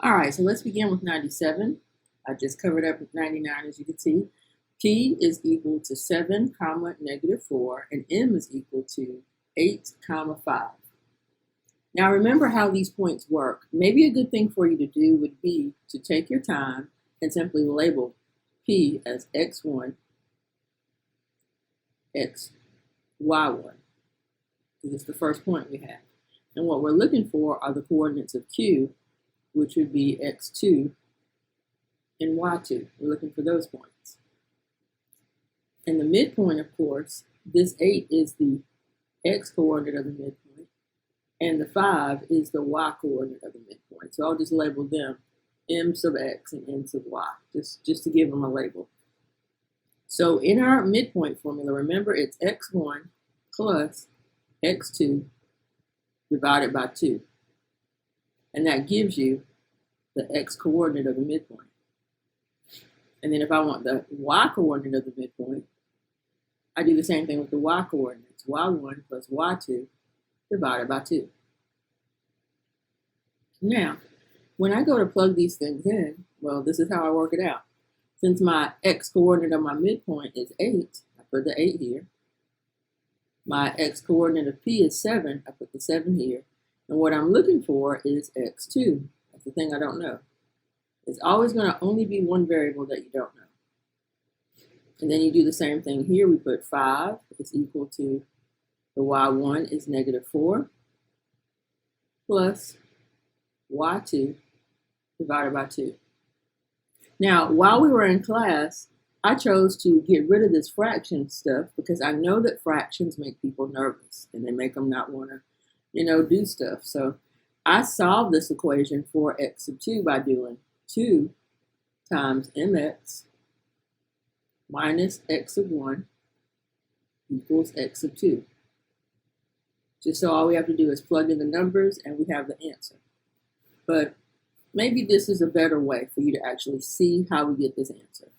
All right, so let's begin with 97. I just covered up with 99, as you can see. P is equal to 7, comma, -4, and M is equal to 8, comma, 5. Now remember how these points work. Maybe a good thing for you to do would be to take your time and simply label P as x1, x, y1, because it's the first point we have. And what we're looking for are the coordinates of Q, which would be x2 and y2. We're looking for those points. And the midpoint, of course, this 8 is the x-coordinate of the midpoint, and the 5 is the y-coordinate of the midpoint. So I'll just label them m sub x and n sub y, just to give them a label. So in our midpoint formula, remember it's x1 plus x2 divided by 2. And that gives you the x-coordinate of the midpoint. And then if I want the y-coordinate of the midpoint, I do the same thing with the y-coordinates. y1 plus y2 divided by 2. Now, when I go to plug these things in, well, this is how I work it out. Since my x-coordinate of my midpoint is 8, I put the 8 here. My x-coordinate of P is 7, I put the 7 here. And what I'm looking for is x2. That's the thing I don't know. It's always going to only be one variable that you don't know. And then you do the same thing here. We put 5 is equal to the y1 is -4 plus y2 divided by 2. Now, while we were in class, I chose to get rid of this fraction stuff because I know that fractions make people nervous and they make them not want to, do stuff. So I solved this equation for x sub 2 by doing 2 times mx minus x sub 1 equals x sub 2. Just so all we have to do is plug in the numbers and we have the answer. But maybe this is a better way for you to actually see how we get this answer.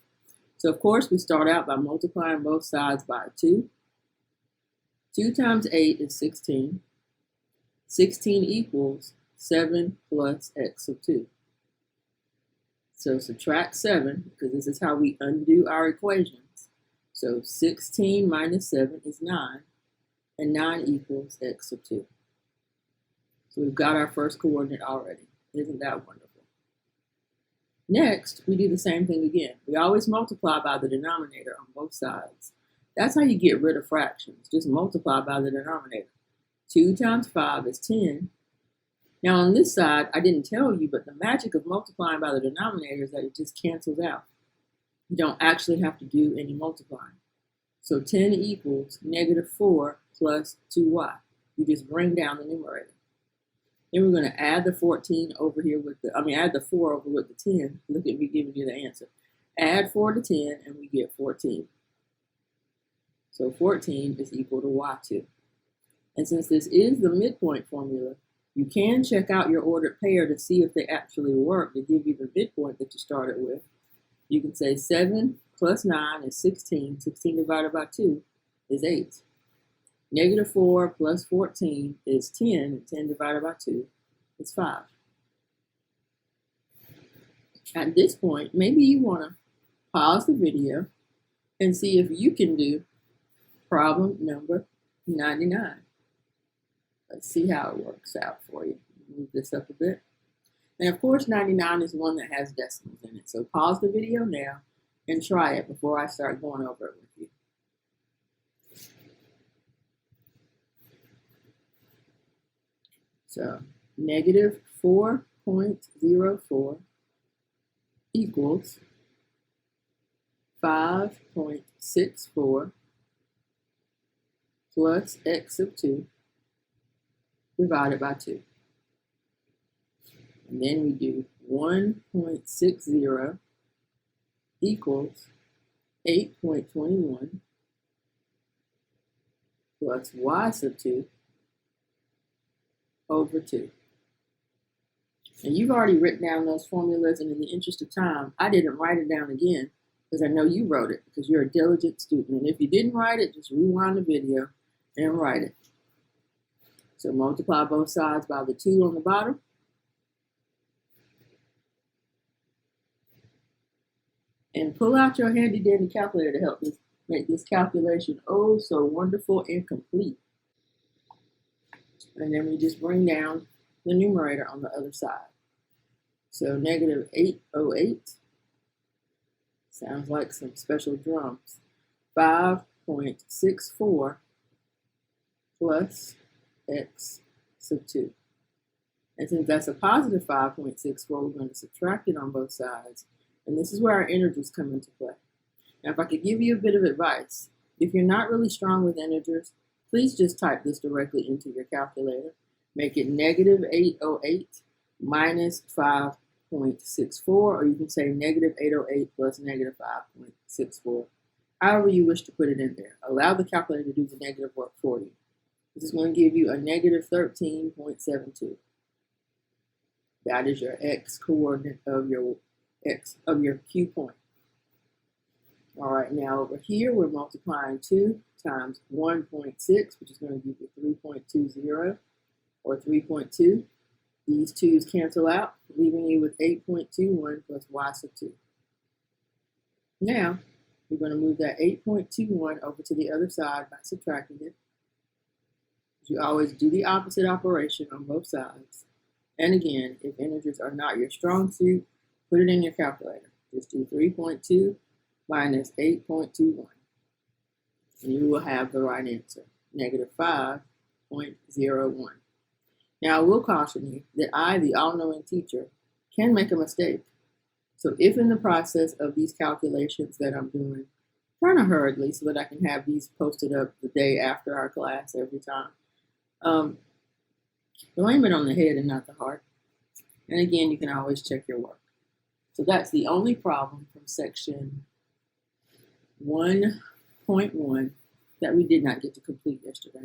So of course we start out by multiplying both sides by 2. 2 times 8 is 16. 16 equals 7 plus x sub 2. So subtract 7, because this is how we undo our equations. So 16 minus 7 is 9, and 9 equals x sub 2. So we've got our first coordinate already. Isn't that wonderful? Next, we do the same thing again. We always multiply by the denominator on both sides. That's how you get rid of fractions. Just multiply by the denominator. 2 times 5 is 10. Now on this side, I didn't tell you, but the magic of multiplying by the denominator is that it just cancels out. You don't actually have to do any multiplying. So 10 equals -4 plus 2y. You just bring down the numerator. Then we're going to add the 14 over here add the 4 over with the 10. Look at me giving you the answer. Add 4 to 10 and we get 14. So 14 is equal to y2. And since this is the midpoint formula, you can check out your ordered pair to see if they actually work to give you the midpoint that you started with. You can say 7 plus 9 is 16. 16 divided by 2 is 8. -4 plus 14 is 10. And 10 divided by 2 is 5. At this point, maybe you want to pause the video and see if you can do problem number 99. Let's see how it works out for you. Move this up a bit. And of course, 99 is one that has decimals in it. So pause the video now and try it before I start going over it with you. So -4.04 equals 5.64 plus x sub 2 divided by 2. And then we do 1.60 equals 8.21 plus y sub 2 over 2. And you've already written down those formulas, and in the interest of time, I didn't write it down again because I know you wrote it because you're a diligent student. And if you didn't write it, just rewind the video and write it. So multiply both sides by the 2 on the bottom. And pull out your handy dandy calculator to help us make this calculation oh so wonderful and complete. And then we just bring down the numerator on the other side. So negative 808 sounds like some special drums. 5.64 plus x sub 2. And since that's a positive 5.64, we're going to subtract it on both sides. And this is where our integers come into play. Now, if I could give you a bit of advice, if you're not really strong with integers, please just type this directly into your calculator. Make it negative 808 minus 5.64, or you can say negative 808 plus negative 5.64. However you wish to put it in there. Allow the calculator to do the negative work for you. This is going to give you a negative 13.72. That is your x coordinate of your Q point. All right, now over here we're multiplying 2 times 1.6, which is going to give you 3.20 or 3.2. These 2's cancel out, leaving you with 8.21 plus y sub 2. Now, we're going to move that 8.21 over to the other side by subtracting it. You always do the opposite operation on both sides. And again, if integers are not your strong suit, put it in your calculator. Just do 3.2 minus 8.21. And you will have the right answer, negative 5.01. Now, I will caution you that I, the all-knowing teacher, can make a mistake. So if in the process of these calculations that I'm doing, kind of hurriedly so that I can have these posted up the day after our class every time, blame it on the head and not the heart. And again, you can always check your work. So that's the only problem from section 1.1 that we did not get to complete yesterday.